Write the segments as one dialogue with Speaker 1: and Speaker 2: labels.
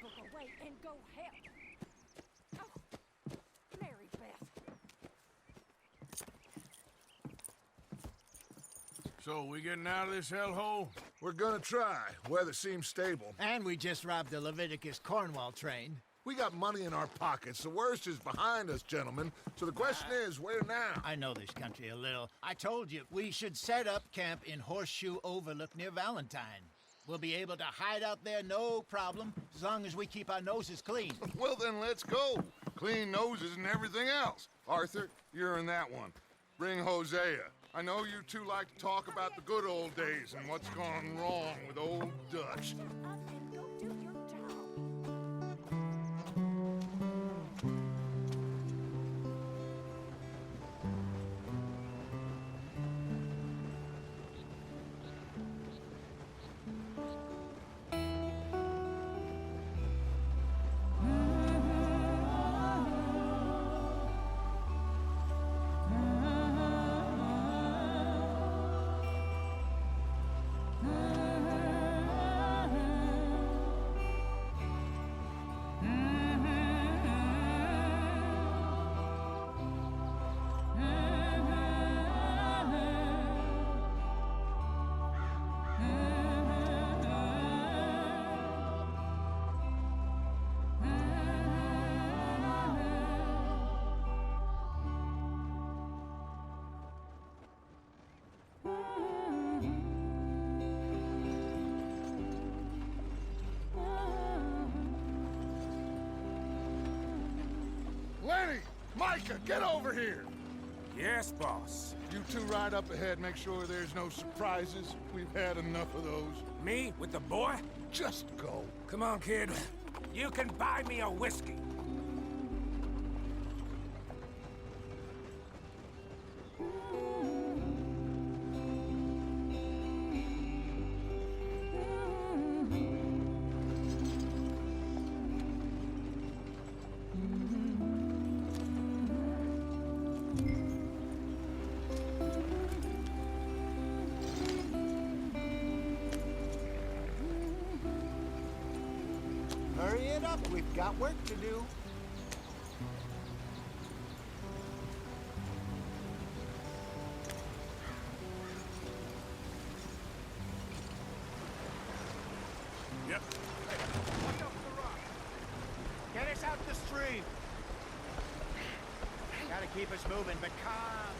Speaker 1: look away and go help. Oh, Mary Beth.
Speaker 2: So, we getting out of this hellhole?
Speaker 3: We're gonna try. Weather seems stable.
Speaker 4: And we just robbed the Leviticus Cornwall train.
Speaker 3: We got money in our pockets. The worst is behind us, gentlemen. So the question is, where now?
Speaker 4: I know this country a little. I told you, we should set up camp in Horseshoe Overlook near Valentine. We'll be able to hide out there, no problem, as long as we keep our noses clean.
Speaker 5: Well, then let's go. Clean noses and everything else. Arthur, you're in that one. Bring Hosea. I know you two like to talk about the good old days and what's gone wrong with old Dutch.
Speaker 1: Shut up and go do your job.
Speaker 5: Lenny! Micah, get over here!
Speaker 2: Yes, boss.
Speaker 5: You two ride up ahead, make sure there's no surprises. We've had enough of those.
Speaker 2: Me with the boy?
Speaker 5: Just go.
Speaker 2: Come on, kid. You can buy me a whiskey.
Speaker 4: Hurry it up, we've got work to do.
Speaker 2: Yep.
Speaker 4: Look up the rock. Get us out the stream. Gotta keep us moving, but calm.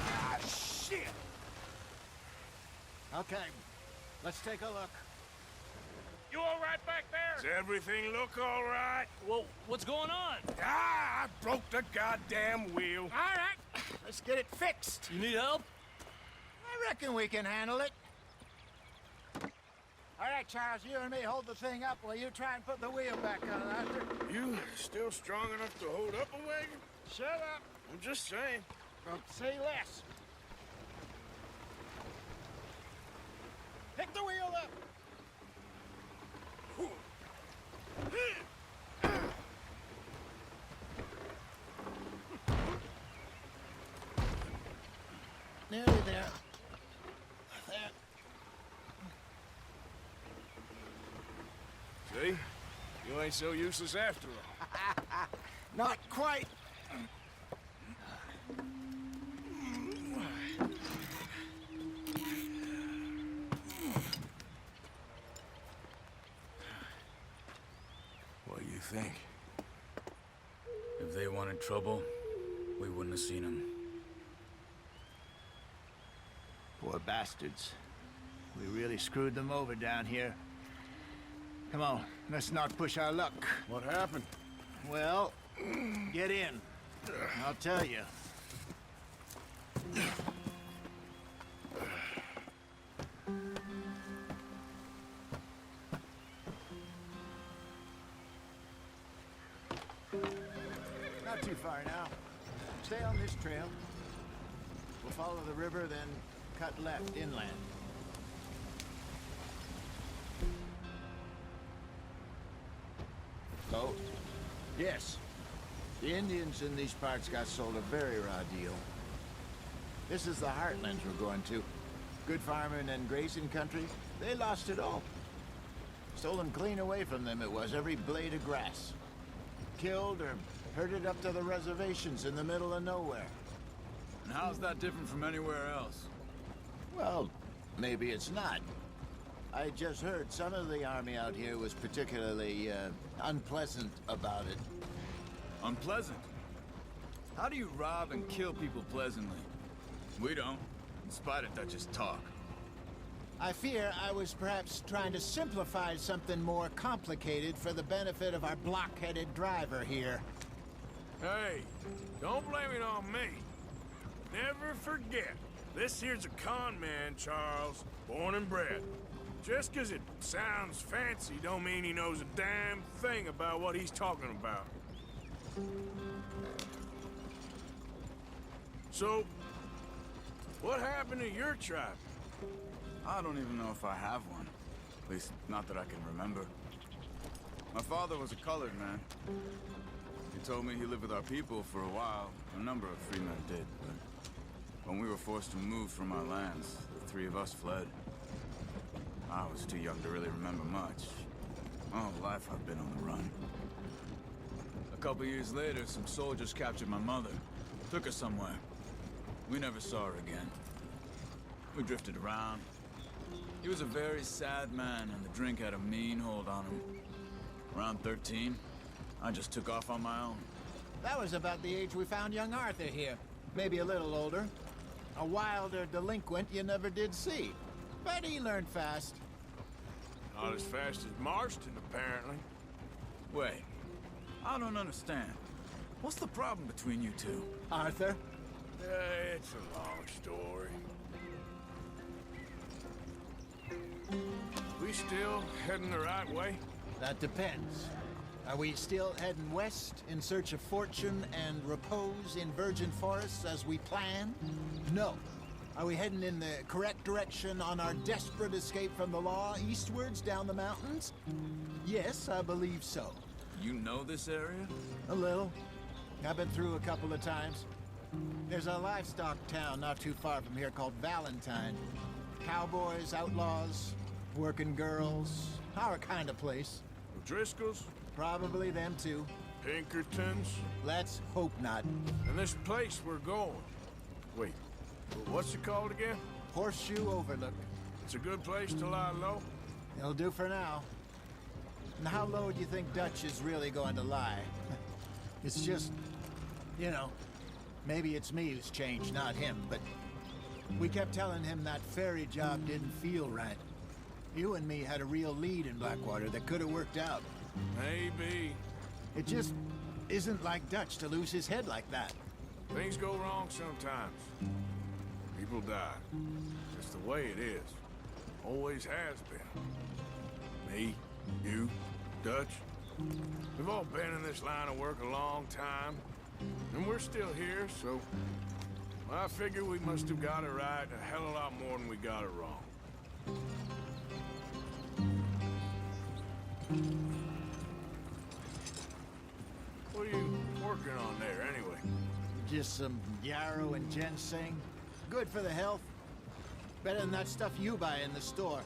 Speaker 2: Ah, shit!
Speaker 4: Okay, let's take a look.
Speaker 2: You all right back there? Does everything look all right?
Speaker 6: Well, what's going on?
Speaker 2: Ah, I broke the goddamn wheel.
Speaker 4: All right, let's get it fixed.
Speaker 6: You need help?
Speaker 4: I reckon we can handle it. All right, Charles, you and me hold the thing up while you try and put the wheel back on, Arthur.
Speaker 2: You still strong enough to hold up a wagon?
Speaker 4: Shut up.
Speaker 2: I'm just saying.
Speaker 4: Say less. Pick the wheel up. Nearly there. There.
Speaker 2: See? You ain't so useless after all.
Speaker 4: Not quite.
Speaker 2: What do you think?
Speaker 6: If they wanted trouble, we wouldn't have seen them.
Speaker 4: Poor bastards. We really screwed them over down here. Come on, let's not push our luck.
Speaker 2: What happened?
Speaker 4: Well, get in. I'll tell you. Not too far now. Stay on this trail. We'll follow the river, then cut left inland. So? Yes. The Indians in these parts got sold a very raw deal. This is the heartlands we're going to. Good farming and grazing country, they lost it all. Stolen clean away from them it was, every blade of grass. Killed or herded up to the reservations in the middle of nowhere.
Speaker 6: And how's that different from anywhere else?
Speaker 4: Well, maybe it's not. I just heard some of the army out here was particularly, unpleasant about it.
Speaker 6: Unpleasant? How do you rob and kill people pleasantly? We don't, in spite of Dutch's talk.
Speaker 4: I fear I was perhaps trying to simplify something more complicated for the benefit of our blockheaded driver here.
Speaker 2: Hey, don't blame it on me. Never forget, this here's a con man, Charles, born and bred. Just 'cause it sounds fancy don't mean he knows a damn thing about what he's talking about. So, what happened to your tribe?
Speaker 6: I don't even know if I have one. At least, not that I can remember. My father was a colored man. He told me he lived with our people for a while. A number of free men did, but when we were forced to move from our lands, the three of us fled. I was too young to really remember much. All life I've been on the run. A couple years later, some soldiers captured my mother. Took her somewhere. We never saw her again. We drifted around. He was a very sad man, and the drink had a mean hold on him. Around 13, I just took off on my own.
Speaker 4: That was about the age we found young Arthur here. Maybe a little older. A wilder delinquent you never did see. But he learned fast.
Speaker 2: Not as fast as Marston, apparently.
Speaker 6: Wait, I don't understand. What's the problem between you two?
Speaker 4: Arthur?
Speaker 2: It's a long story. We still heading the right way?
Speaker 4: That depends. Are we still heading west in search of fortune and repose in virgin forests as we planned? No. Are we heading in the correct direction on our desperate escape from the law eastwards down the mountains? Yes, I believe so.
Speaker 6: You know this area?
Speaker 4: A little. I've been through a couple of times. There's a livestock town not too far from here called Valentine. Cowboys, outlaws, working girls, our kind of place.
Speaker 2: O'Driscolls?
Speaker 4: Probably them too.
Speaker 2: Pinkertons?
Speaker 4: Let's hope not.
Speaker 2: And this place we're going. Wait, what's it called again?
Speaker 4: Horseshoe Overlook.
Speaker 2: It's a good place to lie low?
Speaker 4: It'll do for now. And how low do you think Dutch is really going to lie? It's just, you know, maybe it's me who's changed, not him, but we kept telling him that ferry job didn't feel right. You and me had a real lead in Blackwater that could have worked out.
Speaker 2: Maybe.
Speaker 4: It just isn't like Dutch to lose his head like that.
Speaker 2: Things go wrong sometimes. People die. Just the way it is. Always has been. Me, you, Dutch. We've all been in this line of work a long time. And we're still here, so I figure we must have got it right a hell of a lot more than we got it wrong. What are you working on there, anyway?
Speaker 4: Just some yarrow and ginseng. Good for the health. Better than that stuff you buy in the store.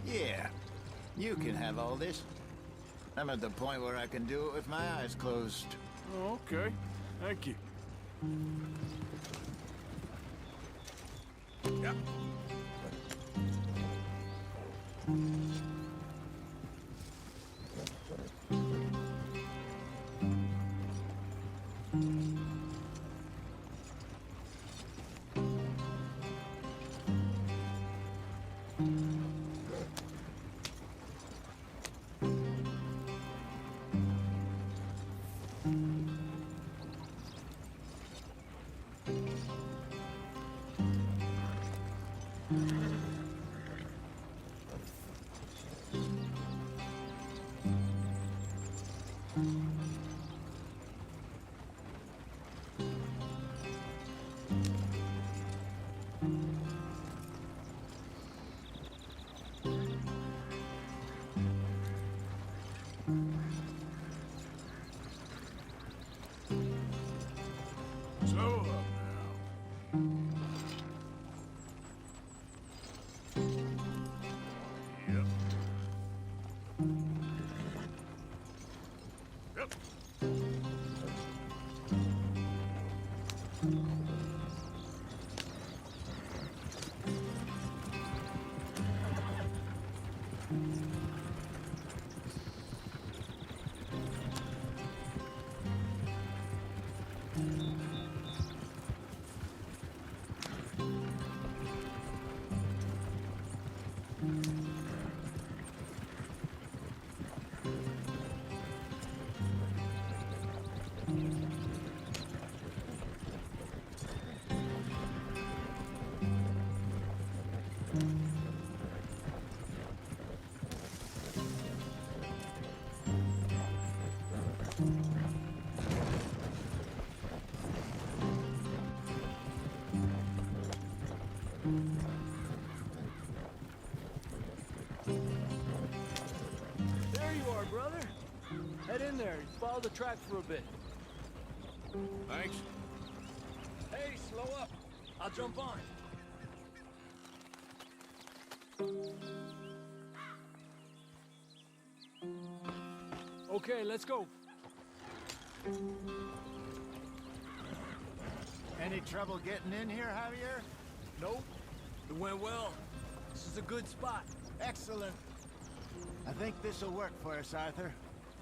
Speaker 4: Yeah, you can have all this. I'm at the point where I can do it with my eyes closed.
Speaker 2: Oh, okay. Thank you. Yep. Slow up now. Yep.
Speaker 7: brother. Head in there and follow the track for a bit.
Speaker 2: Thanks.
Speaker 7: Hey, slow up. I'll jump on. Okay, let's go.
Speaker 4: Any trouble getting in here, Javier?
Speaker 7: Nope. It went well. This is a good spot.
Speaker 4: Excellent. I think this'll work for us, Arthur.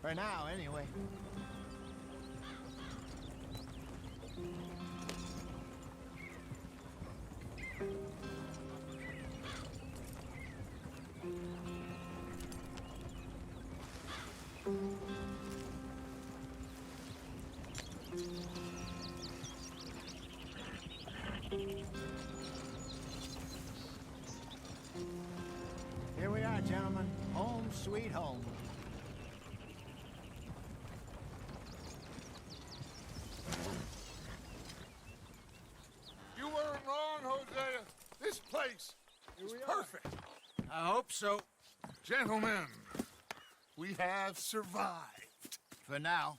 Speaker 4: For now, anyway. Here we are, gentlemen. Home sweet home.
Speaker 5: You weren't wrong, Hosea. This place is perfect.
Speaker 4: I hope so.
Speaker 5: Gentlemen, we have survived.
Speaker 4: For now.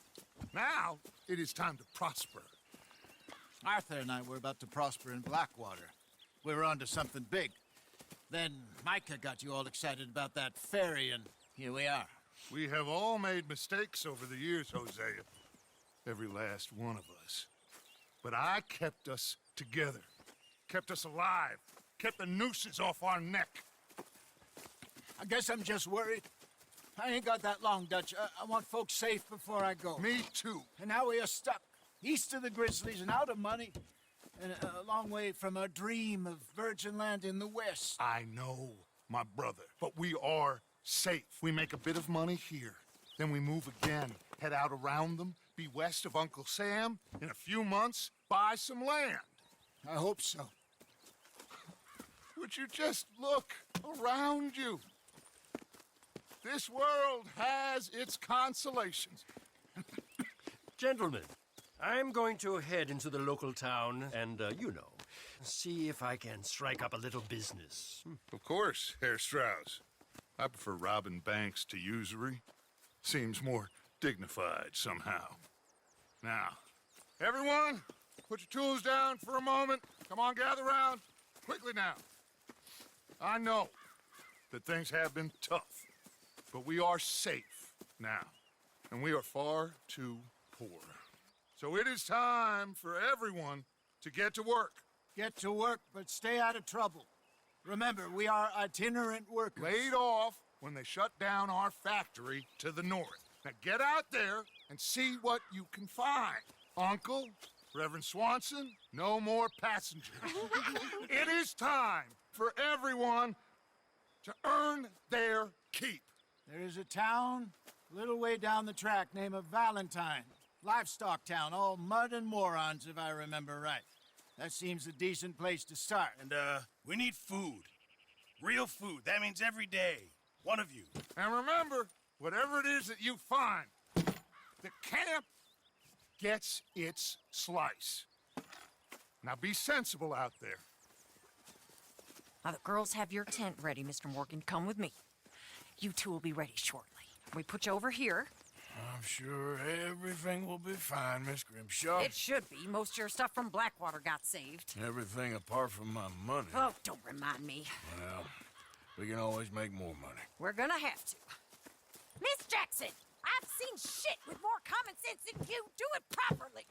Speaker 5: Now, it is time to prosper.
Speaker 4: Arthur and I were about to prosper in Blackwater. We were onto something big. Then Micah got you all excited about that ferry, and here we are.
Speaker 5: We have all made mistakes over the years, Hosea. Every last one of us. But I kept us together. Kept us alive. Kept the nooses off our neck.
Speaker 4: I guess I'm just worried. I ain't got that long, Dutch. I want folks safe before I go.
Speaker 5: Me too.
Speaker 4: And now we are stuck, east of the Grizzlies and out of money, and a long way from our dream of virgin land in the west.
Speaker 5: I know, my brother, but we are safe. We make a bit of money here, then we move again, head out around them, be west of Uncle Sam, in a few months, buy some land.
Speaker 4: I hope so.
Speaker 5: Would you just look around you? This world has its consolations.
Speaker 7: Gentlemen, I'm going to head into the local town and, see if I can strike up a little business.
Speaker 5: Of course, Herr Strauss. I prefer robbing banks to usury. Seems more dignified somehow. Now, everyone, put your tools down for a moment. Come on, gather round. Quickly now. I know that things have been tough, but we are safe now, and we are far too poor. So it is time for everyone to get to work.
Speaker 4: Get to work, but stay out of trouble. Remember, we are itinerant workers.
Speaker 5: Laid off when they shut down our factory to the north. Now get out there and see what you can find. Uncle, Reverend Swanson, no more passengers. It is time for everyone to earn their keep.
Speaker 4: There is a town a little way down the track named Valentine. Livestock town, all mud and morons, if I remember right. That seems a decent place to start.
Speaker 8: And, we need food. Real food. That means every day. One of you.
Speaker 5: And remember, whatever it is that you find, the camp gets its slice. Now be sensible out there.
Speaker 1: Now, the girls have your tent ready, Mr. Morgan. Come with me. You two will be ready shortly. We put you over here.
Speaker 2: I'm sure everything will be fine, Miss Grimshaw.
Speaker 1: It should be. Most of your stuff from Blackwater got saved.
Speaker 2: Everything apart from my money.
Speaker 1: Oh, don't remind me.
Speaker 2: Well, we can always make more money.
Speaker 1: We're gonna have to. Miss Jackson, I've seen shit with more common sense than you. Do it properly.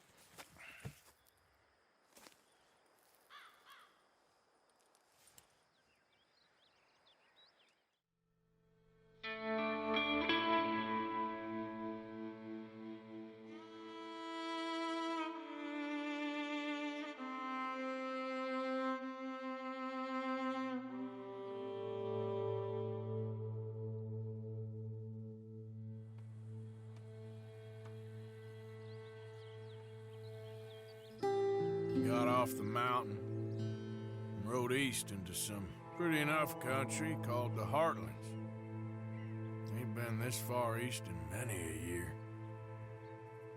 Speaker 2: Got off the mountain and rode east into some pretty enough country called the Heartlands. Ain't been this far east in many a year.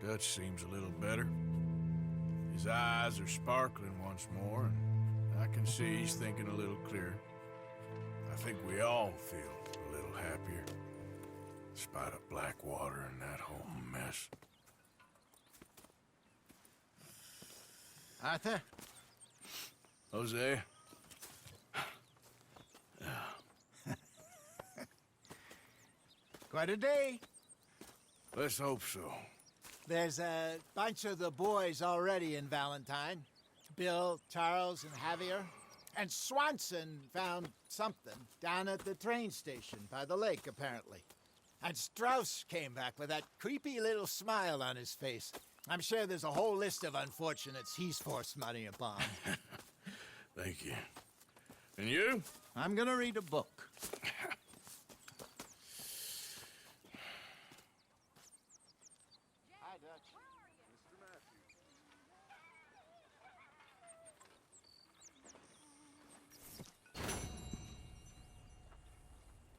Speaker 2: Dutch seems a little better. His eyes are sparkling once more, and I can see he's thinking a little clearer. I think we all feel a little happier. spite of Blackwater and that whole mess.
Speaker 4: Arthur?
Speaker 2: Jose?
Speaker 4: Quite a day.
Speaker 2: Let's hope so.
Speaker 4: There's a bunch of the boys already in Valentine. Bill, Charles, and Javier. And Swanson found something down at the train station by the lake, apparently. And Strauss came back with that creepy little smile on his face. I'm sure there's a whole list of unfortunates he's forced money upon.
Speaker 2: Thank you. And you?
Speaker 4: I'm gonna read a book. Hi, Dutch.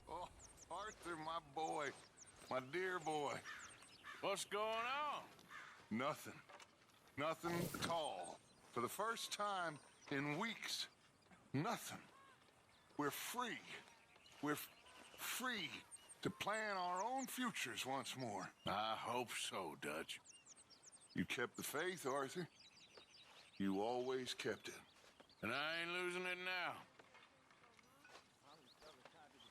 Speaker 5: Oh, Arthur, my boy. My dear boy.
Speaker 2: What's going on?
Speaker 5: Nothing. Nothing at all. For the first time in weeks. Nothing. We're free. We're free to plan our own futures once more.
Speaker 2: I hope so, Dutch.
Speaker 5: You kept the faith, Arthur. You always kept it.
Speaker 2: And I ain't losing it now.